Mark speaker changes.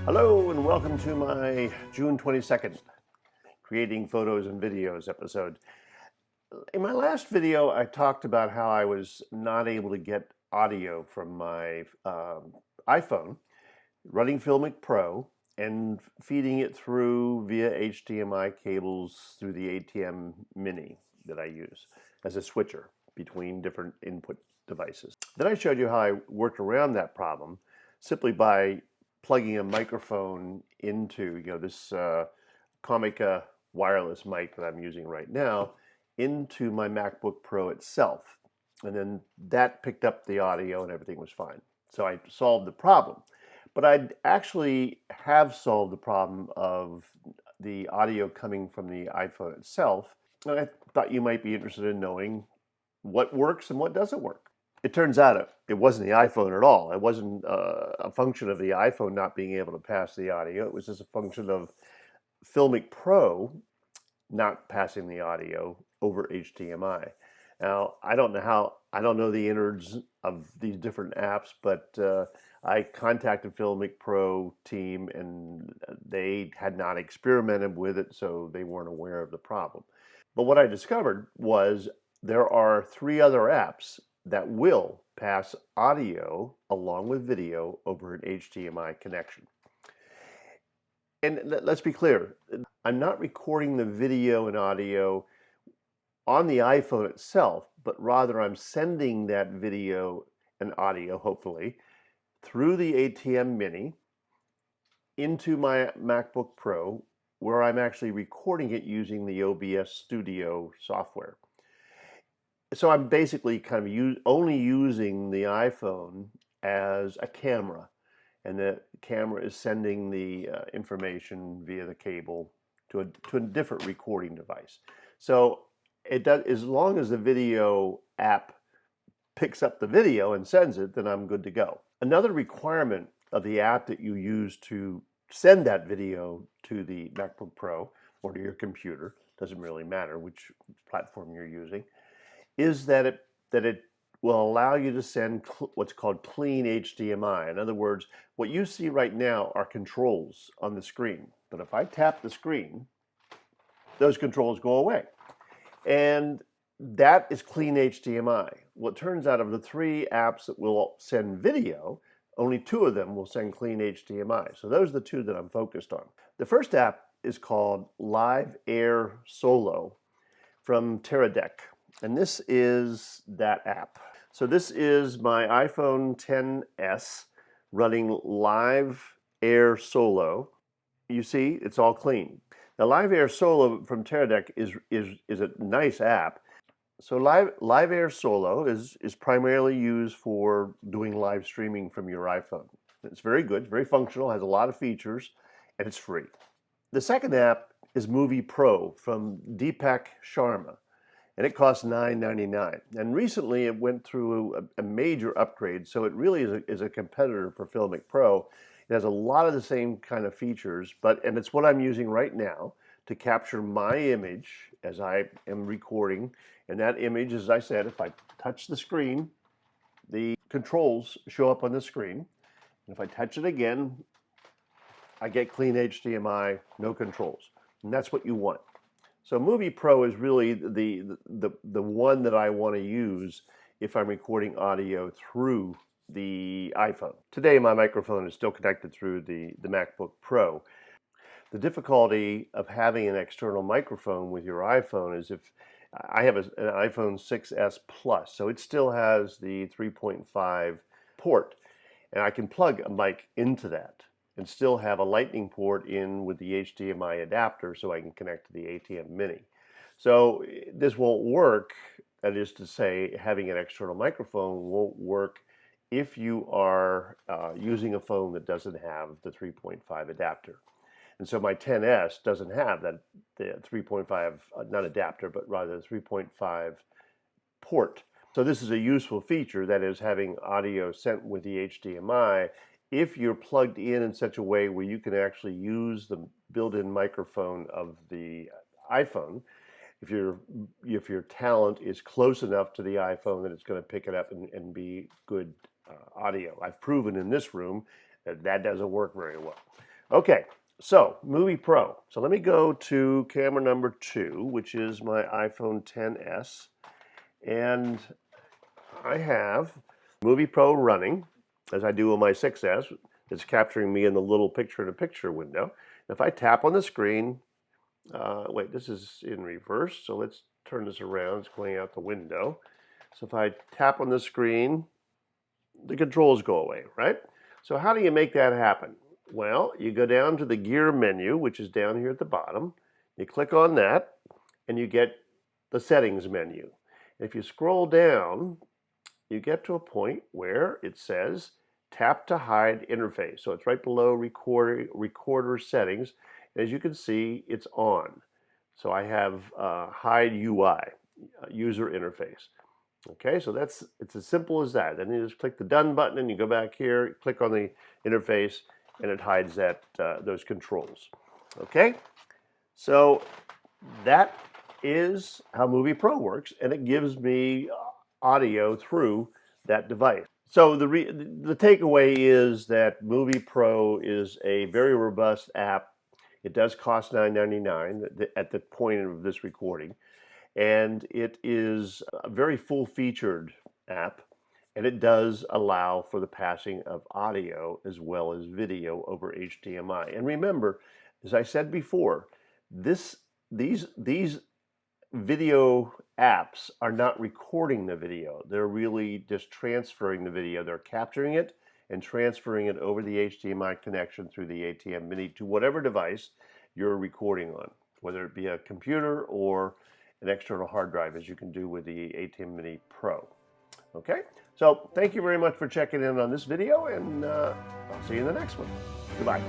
Speaker 1: Hello and welcome to my June 22nd Creating Photos and Videos episode. In my last video, I talked about how I was not able to get audio from my iPhone, running FilmicPro and feeding it through via HDMI cables through the ATEM Mini that I use as a switcher between different input devices. Then I showed you how I worked around that problem simply by plugging a microphone into this Comica wireless mic that I'm using right now into my MacBook Pro itself. And then that picked up the audio and everything was fine. So I solved the problem. But I actually have solved the problem of the audio coming from the iPhone itself. And I thought you might be interested in knowing what works and what doesn't work. It turns out it wasn't the iPhone at all. It wasn't a function of the iPhone not being able to pass the audio. It was just a function of FilmicPro not passing the audio over HDMI. Now, I don't know the innards of these different apps, but I contacted FilmicPro team and they had not experimented with it, so they weren't aware of the problem. But what I discovered was there are 3 other apps that will pass audio along with video over an HDMI connection. And let's be clear, I'm not recording the video and audio on the iPhone itself, but rather I'm sending that video and audio, hopefully, through the ATEM Mini into my MacBook Pro, where I'm actually recording it using the OBS Studio software. So I'm basically kind of only using the iPhone as a camera, and the camera is sending the information via the cable to a different recording device. So it does, as long as the video app picks up the video and sends it, then I'm good to go. Another requirement of the app that you use to send that video to the MacBook Pro or to your computer, doesn't really matter which platform you're using, is that it will allow you to send what's called Clean HDMI. In other words, what you see right now are controls on the screen. But if I tap the screen, those controls go away. And that is Clean HDMI. Well, it turns out of the 3 apps that will send video, only 2 of them will send Clean HDMI. So those are the 2 that I'm focused on. The first app is called Live Air Solo from Teradek. And this is that app. So this is my iPhone XS running Live Air Solo. You see, it's all clean. Now, Live Air Solo from Teradek is a nice app. So Live Air Solo is primarily used for doing live streaming from your iPhone. It's very good, it's very functional, has a lot of features, and it's free. The second app is Movie Pro from Deepak Sharma, and it costs $9.99. And recently it went through a major upgrade, so it really is a competitor for FilmicPro. It has a lot of the same kind of features, and it's what I'm using right now to capture my image as I am recording. And that image, as I said, if I touch the screen, the controls show up on the screen. And if I touch it again, I get Clean HDMI, no controls. And that's what you want. So Movie Pro is really the one that I want to use if I'm recording audio through the iPhone. Today my microphone is still connected through the MacBook Pro. The difficulty of having an external microphone with your iPhone is if I have an iPhone 6s Plus, so it still has the 3.5 port, and I can plug a mic into that and still have a lightning port in with the HDMI adapter so I can connect to the ATEM Mini. So this won't work, that is to say, having an external microphone won't work if you are using a phone that doesn't have the 3.5 adapter. And so my XS doesn't have the 3.5, not adapter, but rather the 3.5 port. So this is a useful feature, that is having audio sent with the HDMI if you're plugged in such a way where you can actually use the built-in microphone of the iPhone. If your talent is close enough to the iPhone that it's going to pick it up and be good audio. I've proven in this room that doesn't work very well. Okay, so Movie Pro. So let me go to camera number 2, which is my iPhone XS, and I have Movie Pro running, as I do on my 6S. It's capturing me in the little picture-in-a-picture window. If I tap on the screen, wait, this is in reverse, so let's turn this around. It's going out the window. So if I tap on the screen, the controls go away, right? So how do you make that happen? Well, you go down to the gear menu, which is down here at the bottom. You click on that, and you get the settings menu. If you scroll down, you get to a point where it says tap to hide interface. So it's right below recorder settings. As you can see, it's on. So I have hide UI, user interface. Okay, so it's as simple as that. Then you just click the done button and you go back here, click on the interface, and it hides that those controls. Okay, so that is how Movie Pro works, and it gives me audio through that device. So the takeaway is that Movie Pro is a very robust app. It does cost $9.99 at the point of this recording, and it is a very full-featured app, and it does allow for the passing of audio as well as video over HDMI. And remember, as I said before, these video apps are not recording the video. They're really just transferring the video. They're capturing it and transferring it over the HDMI connection through the ATEM Mini to whatever device you're recording on, whether it be a computer or an external hard drive, as you can do with the ATEM Mini Pro. Okay, so thank you very much for checking in on this video, and I'll see you in the next one. Goodbye.